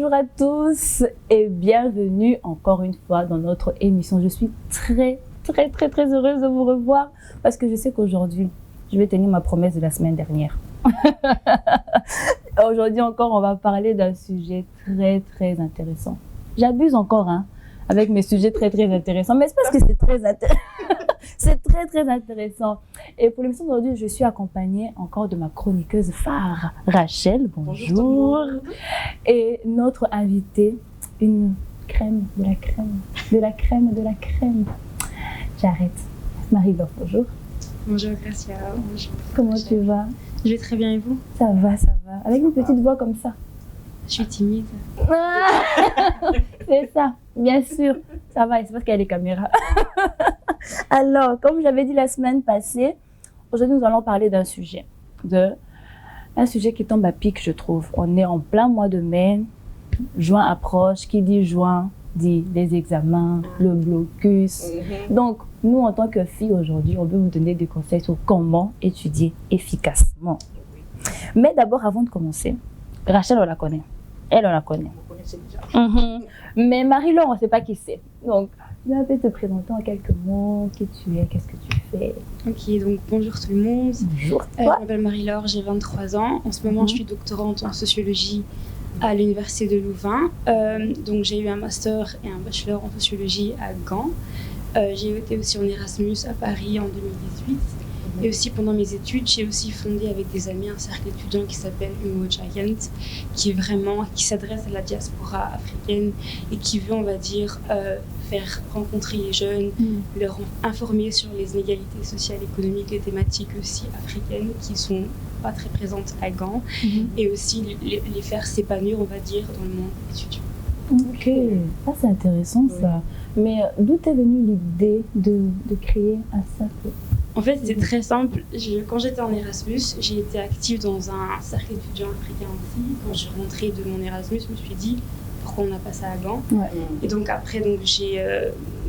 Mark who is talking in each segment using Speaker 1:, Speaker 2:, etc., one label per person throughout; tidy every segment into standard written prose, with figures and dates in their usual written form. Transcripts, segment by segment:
Speaker 1: Bonjour à tous et bienvenue encore une fois dans notre émission. Je suis très heureuse de vous revoir parce que je sais qu'aujourd'hui, je vais tenir ma promesse de la semaine dernière. Aujourd'hui encore, on va parler d'un sujet très intéressant. J'abuse encore avec mes sujets très intéressants, mais c'est parce que c'est très intéressant. C'est très intéressant. Et pour l'émission d'aujourd'hui, je suis accompagnée encore de ma chroniqueuse phare, Rachel. Bonjour. Et notre invitée, une crème de la crème. J'arrête. Marie-Laure, bonjour.
Speaker 2: Bonjour Gracia. Bonjour.
Speaker 1: Comment tu vas?
Speaker 2: Je vais très bien et vous?
Speaker 1: Ça va. Avec une petite voix comme ça.
Speaker 2: Je suis timide.
Speaker 1: C'est ça, bien sûr. Ça va, c'est parce qu'il y a les caméras. Alors, comme j'avais dit la semaine passée, aujourd'hui nous allons parler d'un sujet. Un sujet qui tombe à pic, je trouve. On est en plein mois de mai. Juin approche. Qui dit juin dit les examens, le blocus. Donc, nous, en tant que filles aujourd'hui, on veut vous donner des conseils sur comment étudier efficacement. Mais d'abord, avant de commencer, Rachel, on la connaît. Elle, on la connaît.
Speaker 3: Vous connaissez déjà.
Speaker 1: Mais Marie-Laure, on ne sait pas qui c'est. Donc, tu vas peut-être te présenter en quelques mots, qui tu es, qu'est-ce que tu fais.
Speaker 2: Ok, donc bonjour tout le monde.
Speaker 1: Bonjour.
Speaker 2: Je m'appelle Marie-Laure, j'ai 23 ans. En ce moment, je suis doctorante en sociologie à l'université de Louvain. Donc, j'ai eu un master et un bachelor en sociologie à Gand. J'ai été aussi en Erasmus à Paris en 2018. Et aussi pendant mes études, j'ai aussi fondé avec des amis un cercle étudiant qui s'appelle Humo Giant, qui s'adresse à la diaspora africaine et qui veut, on va dire, faire rencontrer les jeunes, leur informer sur les inégalités sociales, économiques et thématiques aussi africaines qui sont pas très présentes à Gand, et aussi les faire s'épanouir, on va dire, dans le monde étudiant.
Speaker 1: Ok, ça c'est intéressant ça. Mais d'où t'es venue l'idée de créer un cercle?
Speaker 2: En fait, c'est très simple. Quand j'étais en Erasmus, j'ai été active dans un cercle étudiant africain aussi. Quand je suis rentrée de mon Erasmus, je me suis dit pourquoi on n'a pas ça à Gand. Et donc après, j'ai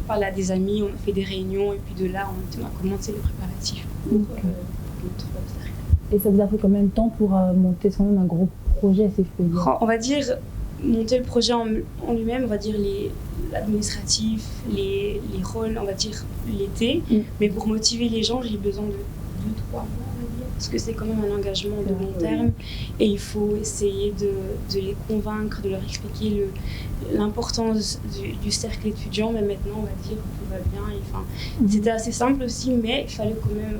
Speaker 2: parlé à des amis, on a fait des réunions et puis de là, on a commencé les préparatifs pour notre cercle.
Speaker 1: Et ça vous a pris combien de temps pour monter quand même un gros projet, si je peux dire?
Speaker 2: On va dire monter le projet en lui-même, on va dire l'administratif, les rôles, on va dire l'été. Mais pour motiver les gens, j'ai besoin de 2-3 mois, on va dire, parce que c'est quand même un engagement de long terme et il faut essayer de les convaincre, de leur expliquer l'importance du cercle étudiant. Mais maintenant, on va dire que tout va bien. C'était assez simple aussi, mais il fallait quand même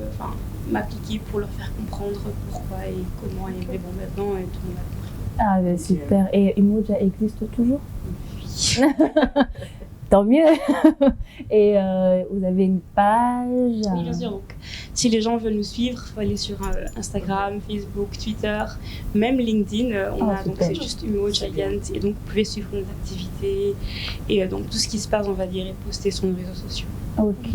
Speaker 2: m'appliquer pour leur faire comprendre pourquoi et comment. Mais bon, maintenant, tout le monde a compris.
Speaker 1: Ah, ben super. Et Umoja existe toujours? Oui. Tant mieux. Et vous avez une page?
Speaker 2: Oui, bien sûr. Donc, si les gens veulent nous suivre, il faut aller sur Instagram, Facebook, Twitter, même LinkedIn. Donc c'est juste Humo Giant. Et donc, vous pouvez suivre nos activités. Et donc, tout ce qui se passe, on va dire, est posté sur nos réseaux sociaux.
Speaker 1: Ok.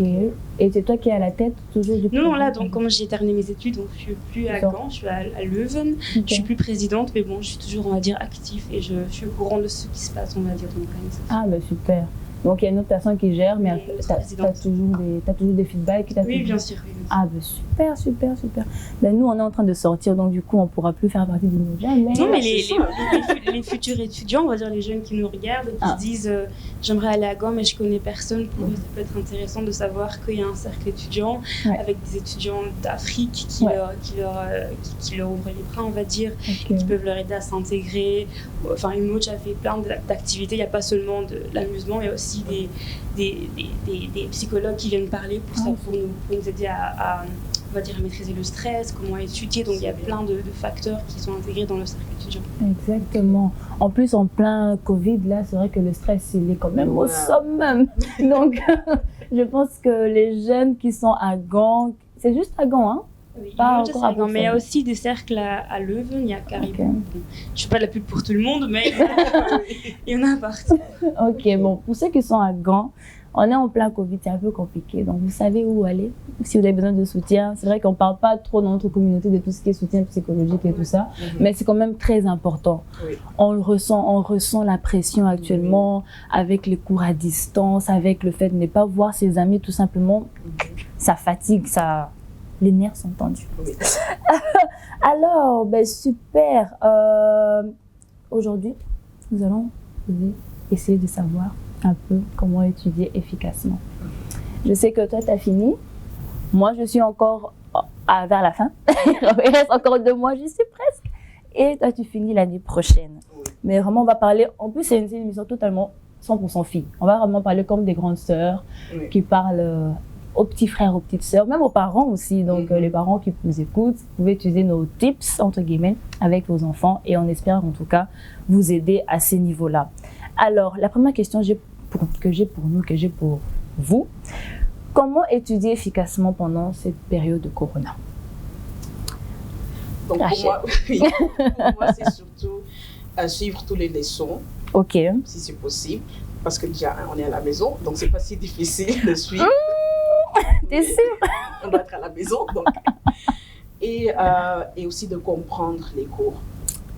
Speaker 1: Et c'est toi qui es à la tête toujours du
Speaker 2: Non, là, donc, comme j'ai terminé mes études, donc, je ne suis plus à Gand, je suis à Leuven. Okay. Je ne suis plus présidente, mais bon, je suis toujours, on va dire, active. Et je suis au courant de ce qui se passe, on va dire, dans l'organisation.
Speaker 1: Ah, ben super. Donc il y a une autre personne qui gère, mais tu as toujours des feedbacks.
Speaker 2: Oui, bien sûr. Oui.
Speaker 1: Ah, ben super. Ben, nous, on est en train de sortir, donc du coup, on ne pourra plus faire partie du Umoja.
Speaker 2: Non, mais les futurs étudiants, on va dire les jeunes qui nous regardent, qui se disent j'aimerais aller à Gand, mais je ne connais personne. Pour eux, ça peut être intéressant de savoir qu'il y a un cercle étudiant avec des étudiants d'Afrique qui leur ouvrent les bras, on va dire, qui peuvent leur aider à s'intégrer. Enfin, Umoja fait plein d'activités. Il n'y a pas seulement de l'amusement, il y a aussi des psychologues qui viennent parler pour nous aider à on va dire, maîtriser le stress, comment étudier. Donc il y a plein de facteurs qui sont intégrés dans le cercle étudiant.
Speaker 1: Exactement. En plus, en plein Covid, là, c'est vrai que le stress, il est quand même au summum. Donc, je pense que les jeunes qui sont à Gand, c'est juste à Gand, hein?
Speaker 2: Oui, mais il y a aussi des cercles à Leuven, il y a carrément. Okay. Bon, je ne suis pas la pub pour tout le monde, mais il y en a partout.
Speaker 1: Ok, bon, pour ceux qui sont à Gand, on est en plein Covid, c'est un peu compliqué. Donc, vous savez où aller si vous avez besoin de soutien. C'est vrai qu'on ne parle pas trop dans notre communauté de tout ce qui est soutien psychologique et tout ça, mais c'est quand même très important. Oui. On ressent la pression actuellement avec les cours à distance, avec le fait de ne pas voir ses amis, tout simplement. Ça fatigue, les nerfs sont tendus. Oui. Alors, super. Aujourd'hui, nous allons essayer de savoir un peu comment étudier efficacement. Je sais que toi, tu as fini. Moi, je suis encore vers la fin. Il reste encore 2 mois, j'y suis presque. Et toi, tu finis l'année prochaine. Mais vraiment, on va parler... En plus, c'est une émission totalement 100% filles. On va vraiment parler comme des grandes sœurs qui parlent aux petits frères, aux petites sœurs, même aux parents aussi. Donc, les parents qui nous écoutent, vous pouvez utiliser nos tips, entre guillemets, avec vos enfants. Et on espère, en tout cas, vous aider à ces niveaux-là. Alors, la première question que j'ai pour vous, comment étudier efficacement pendant cette période de Corona?
Speaker 3: Donc, pour moi, c'est surtout suivre toutes les leçons, si c'est possible, parce que déjà, on est à la maison, donc c'est pas si difficile de suivre.
Speaker 1: T'es sûre?
Speaker 3: On doit être à la maison, donc. Et aussi de comprendre les cours.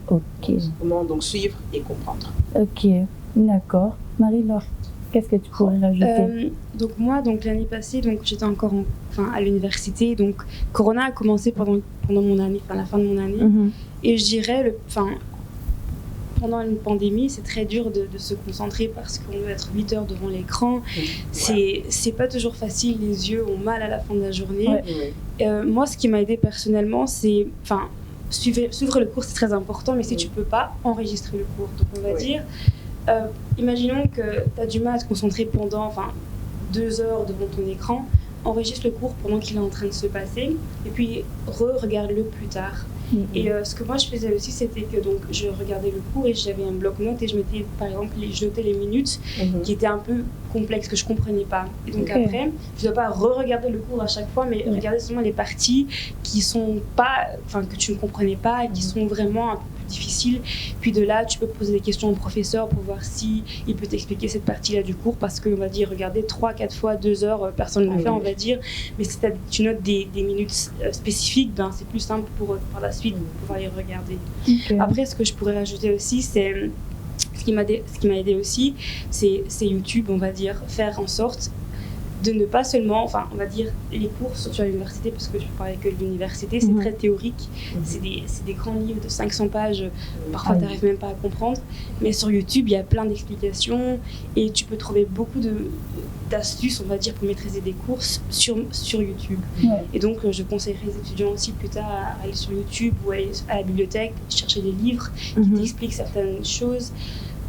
Speaker 1: Ok.
Speaker 3: Comment donc suivre et comprendre.
Speaker 1: Ok, d'accord. Marie-Laure, qu'est-ce que tu pourrais rajouter?
Speaker 2: Donc moi, l'année passée, j'étais encore à l'université, donc Corona a commencé pendant mon année, la fin de mon année. Et je dirais, pendant une pandémie, c'est très dur de se concentrer parce qu'on doit être 8 heures devant l'écran. C'est pas toujours facile, les yeux ont mal à la fin de la journée. Moi, ce qui m'a aidée personnellement, c'est... suivre le cours, c'est très important, mais si tu peux pas, enregistrer le cours. Donc on va dire... imaginons que tu as du mal à te concentrer pendant 2 heures devant ton écran, enregistre le cours pendant qu'il est en train de se passer et puis regarde-le plus tard. Et ce que moi je faisais aussi, c'était que je regardais le cours et j'avais un bloc-notes et je mettais, par exemple, je notais les minutes qui étaient un peu complexes, que je comprenais pas. Et donc après, je ne dois pas re-regarder le cours à chaque fois, mais regarder seulement les parties qui sont pas, que tu ne comprenais pas et qui sont vraiment un peu plus difficiles. Puis de là, tu peux poser des questions au professeur pour voir si il peut t'expliquer cette partie-là du cours, parce qu'on va dire, regardez 3-4 fois 2 heures, personne ne le fait, on va dire. Mais si tu notes des minutes spécifiques, c'est plus simple par la suite de pouvoir les regarder. Après, ce que je pourrais rajouter aussi, c'est ce qui m'a aidé aussi, c'est YouTube, on va dire, faire en sorte de ne pas seulement, on va dire, les cours, surtout à l'université, parce que je parlais que de l'université, c'est très théorique, c'est des grands livres de 500 pages, parfois tu n'arrives même pas à comprendre, mais sur YouTube, il y a plein d'explications et tu peux trouver beaucoup d'astuces, on va dire, pour maîtriser des cours sur YouTube. Et donc, je conseillerais les étudiants aussi plus tard à aller sur YouTube ou aller à la bibliothèque, chercher des livres qui t'expliquent certaines choses,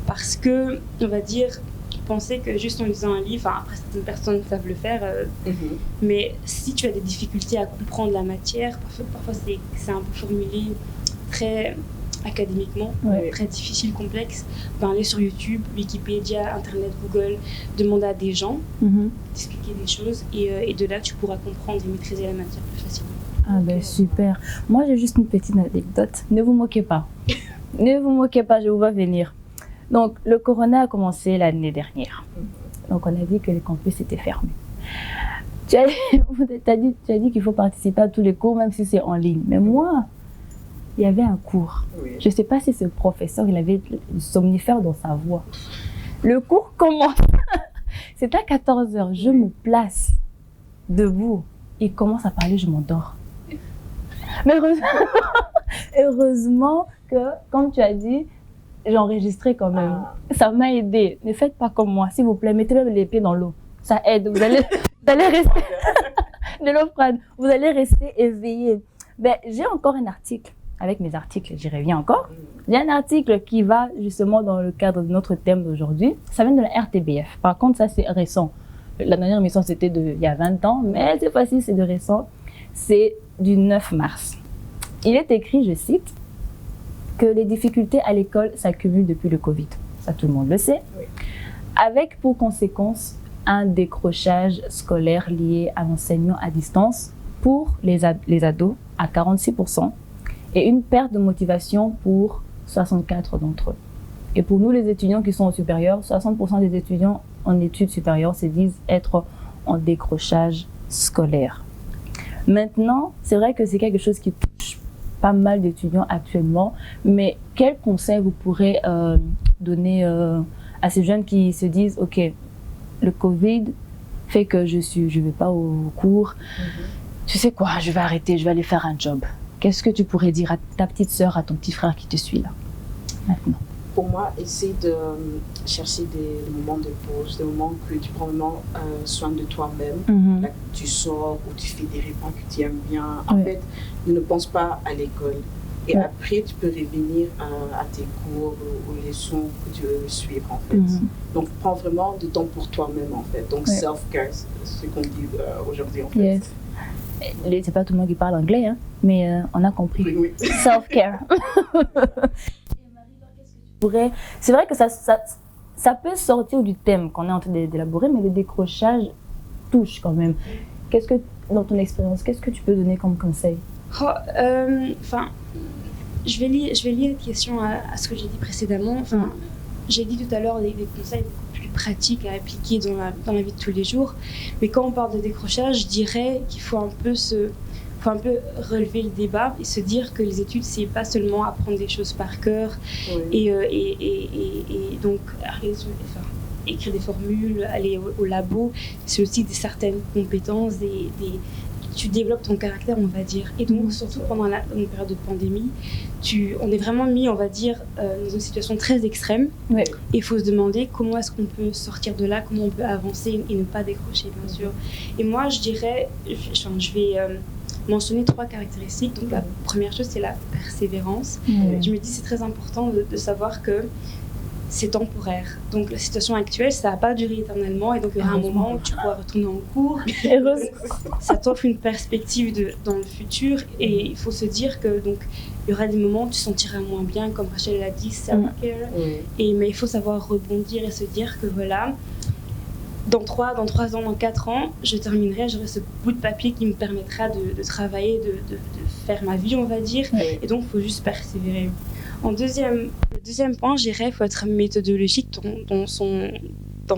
Speaker 2: parce que, on va dire, penser que juste en lisant un livre, après certaines personnes savent le faire, mais si tu as des difficultés à comprendre la matière, parfois c'est un peu formulé très académiquement, très difficile, complexe, aller sur YouTube, Wikipédia, Internet, Google, demander à des gens d'expliquer des choses et de là tu pourras comprendre et maîtriser la matière plus facilement.
Speaker 1: Ah ben super. Moi j'ai juste une petite anecdote, ne vous moquez pas. Ne vous moquez pas, je vous vois venir. Donc, le Corona a commencé l'année dernière. Donc, on a dit que les campus étaient fermés. Tu as dit qu'il faut participer à tous les cours, même si c'est en ligne. Mais moi, il y avait un cours. Je ne sais pas si ce professeur, il avait le somnifère dans sa voix. Le cours commence. C'est à 14 h. Je me place debout. Il commence à parler, je m'endors. Mais heureusement que, comme tu as dit, j'ai enregistré quand même. Ça m'a aidé. Ne faites pas comme moi, s'il vous plaît. Mettez même les pieds dans l'eau. Ça aide. Vous allez rester de l'eau froide. Vous allez rester éveillé. Ben, j'ai encore un article. Avec mes articles, j'y reviens encore. J'ai un article qui va justement dans le cadre de notre thème d'aujourd'hui. Ça vient de la RTBF. Par contre, ça c'est récent. La dernière émission c'était il y a 20 ans, mais cette fois-ci c'est de récent. C'est du 9 mars. Il est écrit, je cite, que les difficultés à l'école s'accumulent depuis le Covid. Ça, tout le monde le sait. Avec pour conséquence un décrochage scolaire lié à l'enseignement à distance pour les ados à 46% et une perte de motivation pour 64 d'entre eux. Et pour nous, les étudiants qui sont au supérieur, 60% des étudiants en études supérieures se disent être en décrochage scolaire. Maintenant, c'est vrai que c'est quelque chose qui touche pas mal d'étudiants actuellement, mais quels conseils vous pourrez donner à ces jeunes qui se disent « Ok, le Covid fait que je vais pas au cours, tu sais quoi, je vais arrêter, je vais aller faire un job. » Qu'est-ce que tu pourrais dire à ta petite sœur, à ton petit frère qui te suit là, maintenant?
Speaker 3: Pour moi, essaie de chercher des moments de pause, des moments que tu prends vraiment soin de toi-même. Là, tu sors ou tu fais des repas que tu aimes bien. En fait, ne pense pas à l'école. Et après, tu peux revenir à tes cours, aux leçons que tu veux suivre, en fait. Donc, prends vraiment du temps pour toi-même, en fait. Donc, self-care, c'est ce qu'on dit aujourd'hui, en fait.
Speaker 1: Yes. C'est pas tout le monde qui parle anglais, hein, mais on a compris.
Speaker 3: Oui.
Speaker 1: Self-care. C'est vrai que ça peut sortir du thème qu'on est en train d'élaborer, mais le décrochage touche quand même. Dans ton expérience, qu'est-ce que tu peux donner comme conseil?
Speaker 2: Je vais lier la question à ce que j'ai dit précédemment. J'ai dit tout à l'heure des conseils beaucoup plus pratiques à appliquer dans la vie de tous les jours. Mais quand on parle de décrochage, je dirais qu'il faut un peu relever le débat et se dire que les études, c'est pas seulement apprendre des choses par cœur et donc écrire des formules, aller au labo. C'est aussi certaines compétences, tu développes ton caractère, on va dire. Et donc, surtout pendant une période de pandémie, on est vraiment mis, on va dire, dans une situation très extrême. Et il faut se demander comment est-ce qu'on peut sortir de là, comment on peut avancer et ne pas décrocher, bien sûr. Et moi, je dirais, je vais mentionner 3 caractéristiques. Donc, la première chose, c'est la persévérance. Je me dis, c'est très important de savoir que c'est temporaire. Donc la situation actuelle, ça va pas durer éternellement et donc il y aura un moment où tu pourras retourner en cours. Ça t'offre une perspective dans le futur et il faut se dire que donc il y aura des moments où tu te sentiras moins bien, comme Rachel l'a dit, self-care. Mais il faut savoir rebondir et se dire que voilà, dans 3 ans, dans 4 ans, je terminerai, j'aurai ce bout de papier qui me permettra de travailler, de faire ma vie, on va dire. Et donc il faut juste persévérer. Le deuxième point, je dirais, il faut être méthodologique dans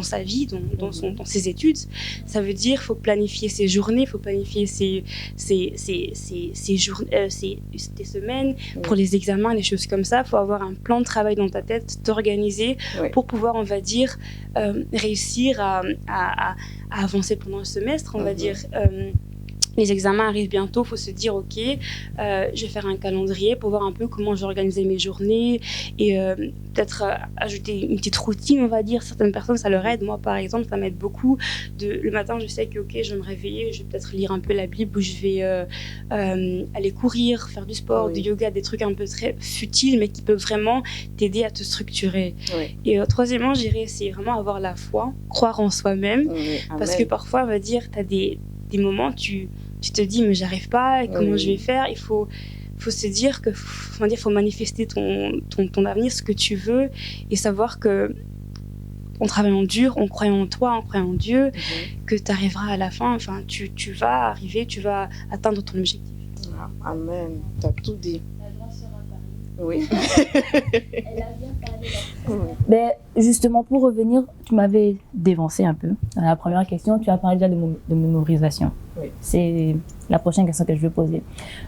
Speaker 2: sa vie, dans ses études. Ça veut dire qu'il faut planifier ses journées, il faut planifier ses semaines pour les examens, les choses comme ça. Il faut avoir un plan de travail dans ta tête, t'organiser pour pouvoir, on va dire, réussir à avancer pendant le semestre, on va dire. Les examens arrivent bientôt, il faut se dire ok, je vais faire un calendrier pour voir un peu comment je vais organiser mes journées et peut-être ajouter une petite routine, on va dire. Certaines personnes, ça leur aide. Moi, par exemple, ça m'aide beaucoup. Le matin, je sais que ok, je vais me réveiller, je vais peut-être lire un peu la Bible ou je vais aller courir, faire du sport, du yoga, des trucs un peu très futiles, mais qui peuvent vraiment t'aider à te structurer. Et troisièmement, je dirais, c'est vraiment avoir la foi, croire en soi-même, parce que parfois, on va dire, tu as des moments, tu te dis mais j'arrive pas, et comment je vais faire. Il faut se dire que faut manifester ton avenir, ce que tu veux, et savoir que en travaillant dur, en croyant en toi, en croyant en Dieu, que tu arriveras à la fin, tu vas arriver, tu vas atteindre ton objectif.
Speaker 3: Amen, tu as tout dit. Oui.
Speaker 1: Elle a bien parlé. Mais justement, pour revenir, tu m'avais dévancé un peu. Dans la première question, tu as parlé déjà de mémorisation. C'est la prochaine question que je vais poser.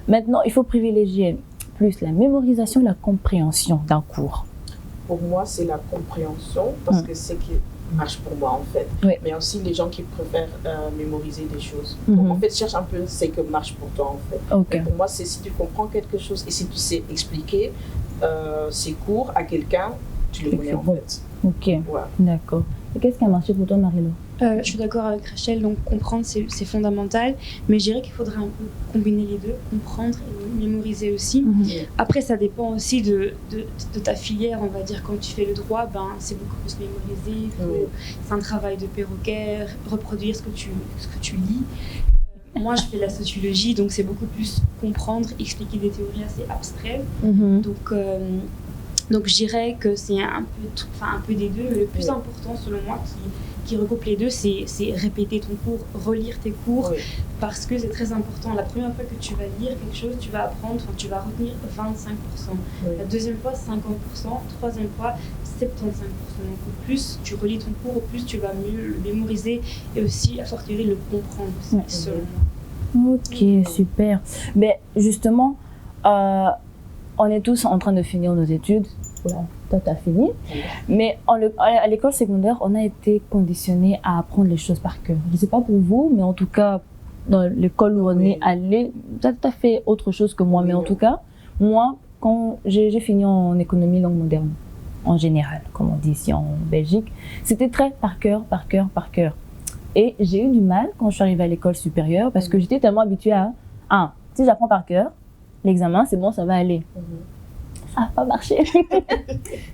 Speaker 1: Maintenant, il faut privilégier plus la mémorisation et la compréhension d'un cours.
Speaker 3: Pour moi, c'est la compréhension parce que c'est qui marche pour moi en fait. Mais aussi les gens qui préfèrent mémoriser des choses. Donc, en fait, cherche un peu ce que marche pour toi en fait. Pour moi, c'est si tu comprends quelque chose et si tu sais expliquer ces cours à quelqu'un, tu le connais en fait.
Speaker 1: D'accord. Et qu'est-ce qui a marché pour toi, Marie-Laure?
Speaker 2: Je suis d'accord avec Rachel, donc comprendre c'est fondamental, mais je dirais qu'il faudrait un peu combiner les deux, comprendre et mémoriser aussi. Après, ça dépend aussi de ta filière, on va dire. Quand tu fais le droit, c'est beaucoup plus mémorisé, c'est un travail de perroquet, reproduire ce que tu lis. Moi, je fais la sociologie, donc c'est beaucoup plus comprendre, expliquer des théories assez abstraites. Donc je dirais que c'est un peu des deux, mais le plus important selon moi qui regroupe les deux, c'est répéter ton cours, relire tes cours, parce que c'est très important. La première fois que tu vas lire quelque chose, tu vas apprendre, tu vas retenir 25%. La deuxième fois, 50%. Troisième fois, 75%. Donc au plus tu relis ton cours, au plus tu vas mieux le mémoriser et aussi à fortiori le comprendre aussi, selon moi.
Speaker 1: Ok, super. Mais justement, on est tous en train de finir nos études. Voilà, toi, tu as fini. Mais à l'école secondaire, on a été conditionnés à apprendre les choses par cœur. Je ne sais pas pour vous, mais en tout cas, dans l'école où on est allé, tu as fait autre chose que moi. Mais en tout cas, moi, quand j'ai fini en économie langue moderne. en général, comme on dit ici en Belgique. C'était très par cœur, par cœur, par cœur. Et j'ai eu du mal quand je suis arrivée à l'école supérieure parce que j'étais tellement habituée à, si j'apprends par cœur, l'examen, c'est bon, ça va aller. Ça n'a pas marché.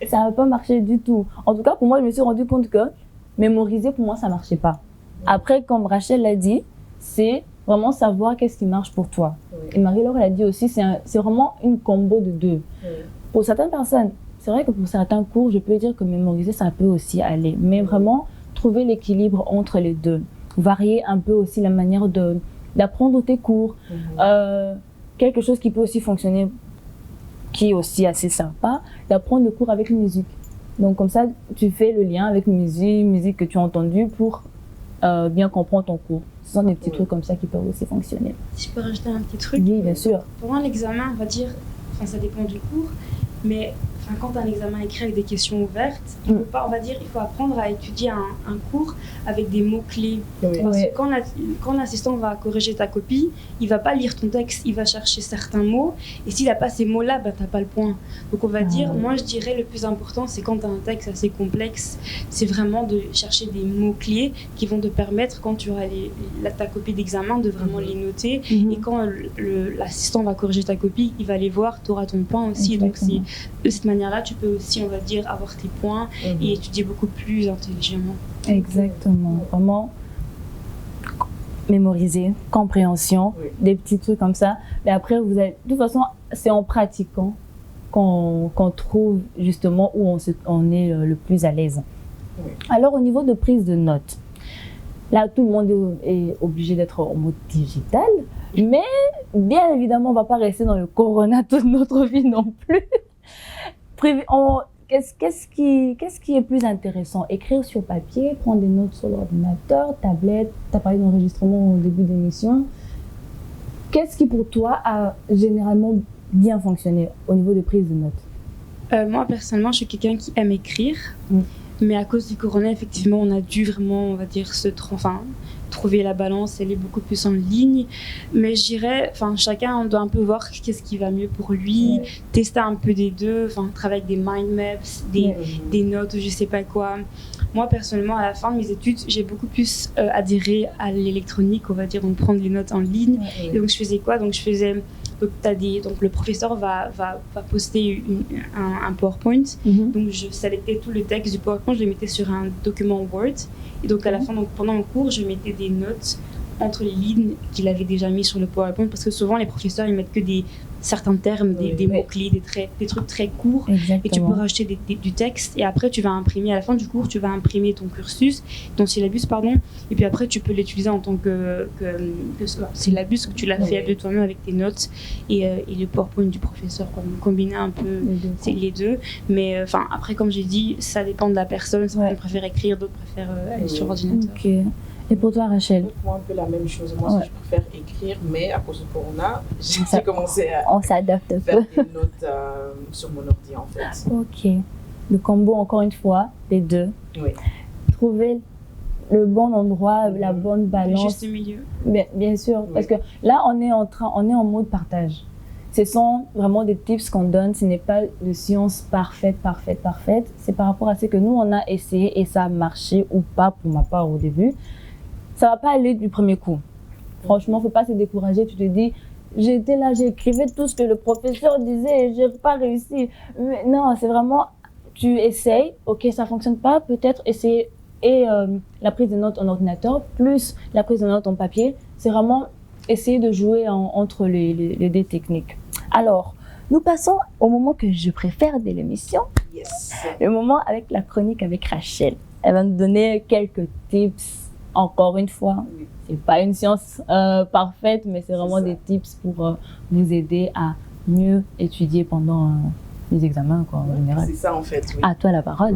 Speaker 1: Ça n'a pas marché du tout. En tout cas, pour moi, je me suis rendu compte que mémoriser, pour moi, ça ne marchait pas. Après, comme Rachel l'a dit, c'est vraiment savoir qu'est-ce qui marche pour toi. Et Marie-Laure l'a dit aussi, c'est vraiment une combo de deux. Pour certaines personnes, c'est vrai que pour certains cours, je peux dire que mémoriser, ça peut aussi aller. Mais vraiment, trouver l'équilibre entre les deux. Varier un peu aussi la manière d'apprendre tes cours. Quelque chose qui peut aussi fonctionner, qui est aussi assez sympa, d'apprendre le cours avec musique. Donc comme ça, tu fais le lien avec musique que tu as entendue pour bien comprendre ton cours. Ce sont des petits trucs comme ça qui peuvent aussi fonctionner.
Speaker 2: Si je peux rajouter un petit truc.
Speaker 1: Oui, bien sûr.
Speaker 2: Pendant l'examen, on va dire, ça dépend du cours, mais quand tu as un examen écrit avec des questions ouvertes, on va dire il faut apprendre à étudier un cours avec des mots-clés. Parce que quand l'assistant va corriger ta copie, il ne va pas lire ton texte, il va chercher certains mots. Et s'il n'a pas ces mots-là, tu n'as pas le point. Donc on va dire, moi je dirais le plus important, c'est quand tu as un texte assez complexe, c'est vraiment de chercher des mots-clés qui vont te permettre, quand tu auras ta copie d'examen, de vraiment les noter. Et quand l'assistant va corriger ta copie, il va les voir, tu auras ton point aussi.
Speaker 1: Exactement.
Speaker 2: Donc de cette manière-là, tu peux aussi, on va dire, avoir tes points et étudier beaucoup plus intelligemment.
Speaker 1: Exactement. Vraiment mémoriser, compréhension, des petits trucs comme ça. Mais après, de toute façon, c'est en pratiquant qu'on trouve justement où on est le plus à l'aise. Alors, au niveau de prise de notes, là, tout le monde est obligé d'être en mode digital, mais bien évidemment, on ne va pas rester dans le corona toute notre vie non plus. Qu'est-ce qui est plus intéressant? Écrire sur papier, prendre des notes sur l'ordinateur, tablette, tu as parlé d'enregistrement au début d'émission. Qu'est-ce qui pour toi a généralement bien fonctionné au niveau de prise de notes?
Speaker 2: Moi personnellement, je suis quelqu'un qui aime écrire, mais à cause du corona, effectivement, on a dû vraiment, on va dire, trouver la balance, elle est beaucoup plus en ligne. Mais je dirais, chacun doit un peu voir qu'est-ce qui va mieux pour lui, tester un peu des deux, travailler avec des mind maps, des notes, je sais pas quoi. Moi, personnellement, à la fin de mes études, j'ai beaucoup plus adhéré à l'électronique, on va dire, donc prendre les notes en ligne. Et donc, je faisais quoi? Donc, donc le professeur va poster un PowerPoint. Donc, je sélectais tout le texte du PowerPoint, je le mettais sur un document Word. Et donc, à la fin, pendant mon cours, je mettais des notes entre les lignes qu'il avait déjà mis sur le PowerPoint, parce que souvent, les professeurs, ils mettent que certains termes, des mots-clés, des trucs très courts. Exactement. Et tu peux rajouter du texte. Et après, tu vas imprimer, à la fin du cours, tu vas imprimer ton cursus, ton syllabus, pardon. Et puis après, tu peux l'utiliser en tant que syllabus, que tu l'as fait de toi-même avec tes notes et le PowerPoint du professeur. Combiner un peu les deux. Mais après, comme j'ai dit, ça dépend de la personne. Certains préfèrent écrire, d'autres préfèrent aller sur ordinateur.
Speaker 1: Okay. Et pour toi, Rachel?
Speaker 3: Moi, un peu la même chose. Moi, je préfère écrire, mais à cause du corona, j'ai commencé à
Speaker 1: on s'adapte
Speaker 3: faire des notes sur mon ordi, en fait.
Speaker 1: Ok. Le combo, encore une fois, les deux.
Speaker 3: Oui.
Speaker 1: Trouver le bon endroit, la bonne balance.
Speaker 2: Juste milieu.
Speaker 1: Bien sûr, parce que là, on est en mode partage. Ce sont vraiment des tips qu'on donne. Ce n'est pas de science parfaite. C'est par rapport à ce que nous, on a essayé et ça a marché ou pas pour ma part au début. Ça va pas aller du premier coup. Franchement, faut pas se décourager. Tu te dis, j'étais là, j'écrivais tout ce que le professeur disait et j'ai pas réussi. Mais non, c'est vraiment, tu essayes. Ok, ça fonctionne pas, peut-être essayer. Et la prise de notes en ordinateur plus la prise de notes en papier, c'est vraiment essayer de jouer entre les deux techniques. Alors, nous passons au moment que je préfère de l'émission.
Speaker 3: Yes.
Speaker 1: Le moment avec la chronique avec Rachel. Elle va nous donner quelques tips. Encore une fois, c'est pas une science parfaite, mais c'est vraiment des tips pour vous aider à mieux étudier pendant les examens, quoi, en général.
Speaker 3: C'est ça, en fait. Oui.
Speaker 1: À toi la parole.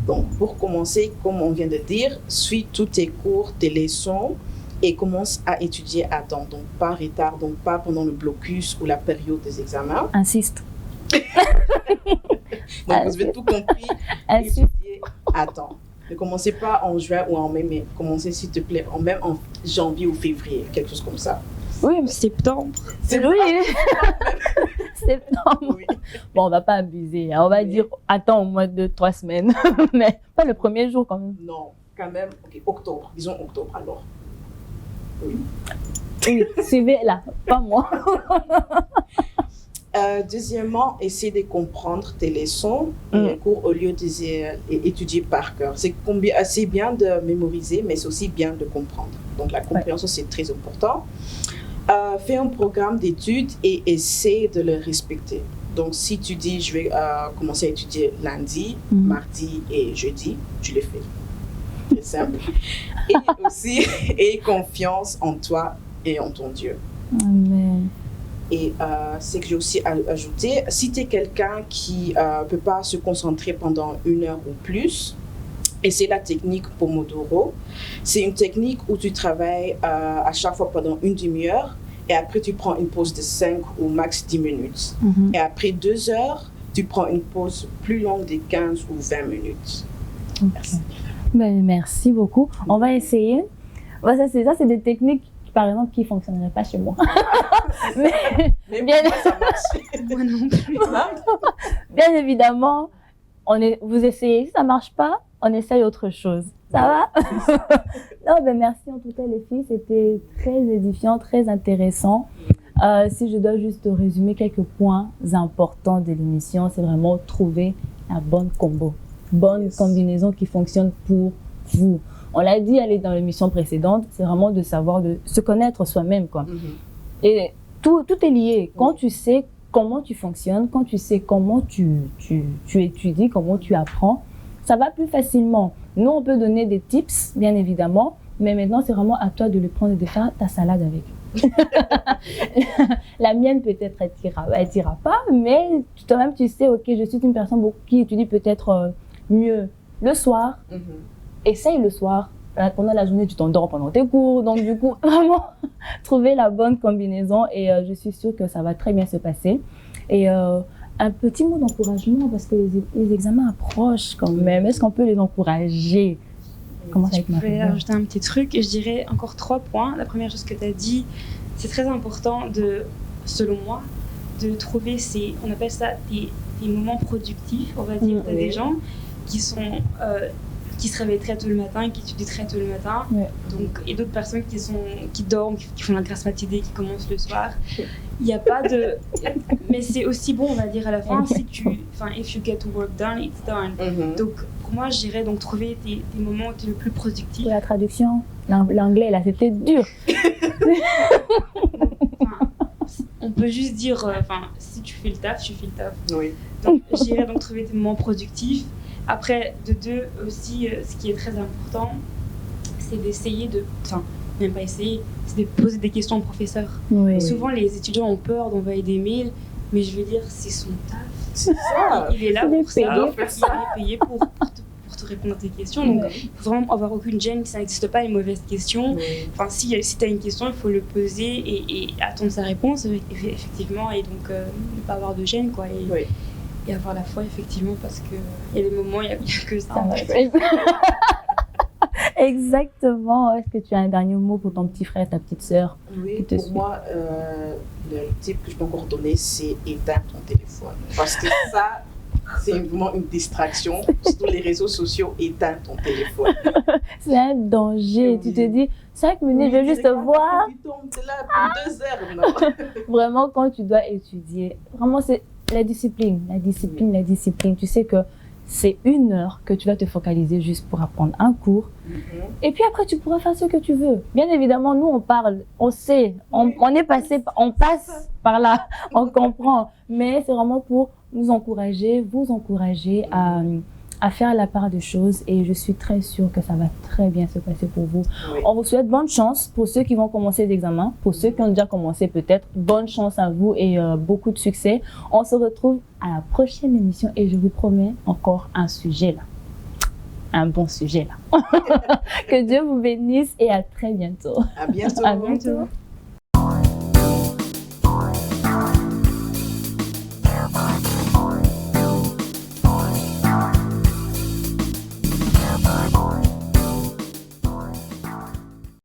Speaker 3: Donc, pour commencer, comme on vient de dire, suis tous tes cours, tes leçons et commence à étudier à temps. Donc, pas retard, donc pas pendant le blocus ou la période des examens.
Speaker 1: Insiste.
Speaker 3: Donc, vous avez tout compris.
Speaker 1: Insiste.
Speaker 3: Étudier Attends. Ne commencez pas en juin ou en mai, mais commencez s'il te plaît même en janvier ou février, quelque chose comme ça.
Speaker 2: Oui, septembre.
Speaker 1: C'est oui. Septembre.
Speaker 3: Oui.
Speaker 1: Bon, on va pas abuser. Hein. On va dire, attends au moins 2-3 semaines. Mais pas le premier jour quand même.
Speaker 3: Non, quand même. Ok, octobre. Disons octobre alors. Oui.
Speaker 1: Oui, suivez là, pas moi.
Speaker 3: Deuxièmement, essaie de comprendre tes leçons et les cours au lieu d'étudier par cœur. C'est assez bien de mémoriser, mais c'est aussi bien de comprendre. Donc la compréhension, c'est très important. Fais un programme d'études et essaie de le respecter. Donc si tu dis, je vais commencer à étudier lundi, mardi et jeudi, tu le fais. C'est simple. Et aussi, aie confiance en toi et en ton Dieu.
Speaker 1: Amen.
Speaker 3: Et c'est que j'ai aussi ajouté, si tu es quelqu'un qui ne peut pas se concentrer pendant 1 heure ou plus, et c'est la technique Pomodoro. C'est une technique où tu travailles à chaque fois pendant 1 demi-heure et après tu prends une pause de 5 ou max 10 minutes. Et après 2 heures, tu prends une pause plus longue de 15 ou 20 minutes.
Speaker 1: Okay.
Speaker 3: Merci.
Speaker 1: Ben, merci beaucoup. On va essayer. Ouais, ça, c'est des techniques, par exemple, qui ne fonctionneraient pas chez moi. mais bien,
Speaker 3: ça marche.
Speaker 2: Moi non plus.
Speaker 1: Bien évidemment, vous essayez. Si ça ne marche pas, on essaye autre chose. Ça va? Non, ben merci en tout cas les filles. C'était très édifiant, très intéressant. Si je dois juste résumer quelques points importants de l'émission, c'est vraiment trouver la bonne combo. Bonne combinaison qui fonctionne pour vous. On l'a dit, elle est dans l'émission précédente, c'est vraiment de savoir, de se connaître soi-même, quoi. Et tout est lié. Quand tu sais comment tu fonctionnes, quand tu sais comment tu étudies, comment tu apprends, ça va plus facilement. Nous, on peut donner des tips, bien évidemment, mais maintenant, c'est vraiment à toi de le prendre et de faire ta salade avec. La mienne, peut-être, elle t'ira pas, mais toi-même, tu sais, ok, je suis une personne qui étudie peut-être mieux le soir. Essaye le soir. Pendant la journée, tu t'endors pendant tes cours. Donc, du coup, vraiment, trouver la bonne combinaison. Et je suis sûre que ça va très bien se passer. Et un petit mot d'encouragement, parce que les examens approchent quand même. Est-ce qu'on peut les encourager? Commence avec Marie.
Speaker 2: Je vais ajouter un petit truc. Et je dirais encore 3 points. La première chose que tu as dit, c'est très important, selon moi, de trouver on appelle ça des moments productifs, on va dire. Tu as des gens qui se réveillent très tôt le matin, qui étudient très tôt le matin, donc, et d'autres personnes qui dorment, qui font la grasse matinée, qui commencent le soir. Il n'y a pas de... Mais c'est aussi bon, on va dire, à la fin, if you get to work done, it's done. Donc, pour moi, je dirais donc trouver des moments où tu es le plus productif.
Speaker 1: Pour la traduction, l'anglais, là, c'était dur.
Speaker 2: On peut juste dire, si tu fais le taf, tu fais le taf.
Speaker 3: Oui.
Speaker 2: Donc, je dirais donc trouver des moments productifs. Après, de 2 aussi, ce qui est très important, c'est d'essayer même pas essayer, c'est de poser des questions au professeur. Souvent, les étudiants ont peur d'envoyer des mails, mais je veux dire, c'est son taf.
Speaker 3: C'est ça.
Speaker 2: Il est là pour ça, il est payé pour te répondre à tes questions. Donc, il faut vraiment avoir aucune gêne, ça n'existe pas les mauvaises questions. Si tu as une question, il faut le poser et attendre sa réponse, effectivement, et donc ne pas avoir de gêne, quoi. Et avoir la foi, effectivement, parce qu'il y a des moments, il n'y a que ça.
Speaker 1: Exactement. Est-ce que tu as un dernier mot pour ton petit frère, ta petite sœur?
Speaker 3: Oui, pour moi, le tip que je peux encore donner, c'est éteindre ton téléphone. Parce que ça, c'est vraiment une distraction. Sur les réseaux sociaux, éteindre ton téléphone.
Speaker 1: C'est un danger. Tu te dis, 5 minutes, je vais juste voir.
Speaker 3: Tu tombes là pour 2 heures. Non.
Speaker 1: Vraiment, quand tu dois étudier, vraiment, c'est la discipline. Tu sais que c'est 1 heure que tu vas te focaliser juste pour apprendre un cours. Et puis après, tu pourras faire ce que tu veux. Bien évidemment, nous, on parle, on sait, on est passé, on passe par là, on comprend. Mais c'est vraiment pour nous encourager, vous encourager à faire la part des choses. Et je suis très sûre que ça va très bien se passer pour vous. On vous souhaite bonne chance pour ceux qui vont commencer l'examen. Pour ceux qui ont déjà commencé peut-être, bonne chance à vous et beaucoup de succès. On se retrouve à la prochaine émission et je vous promets encore un sujet là. Un bon sujet là. Que Dieu vous bénisse et à très bientôt.
Speaker 3: À bientôt.
Speaker 1: À bientôt.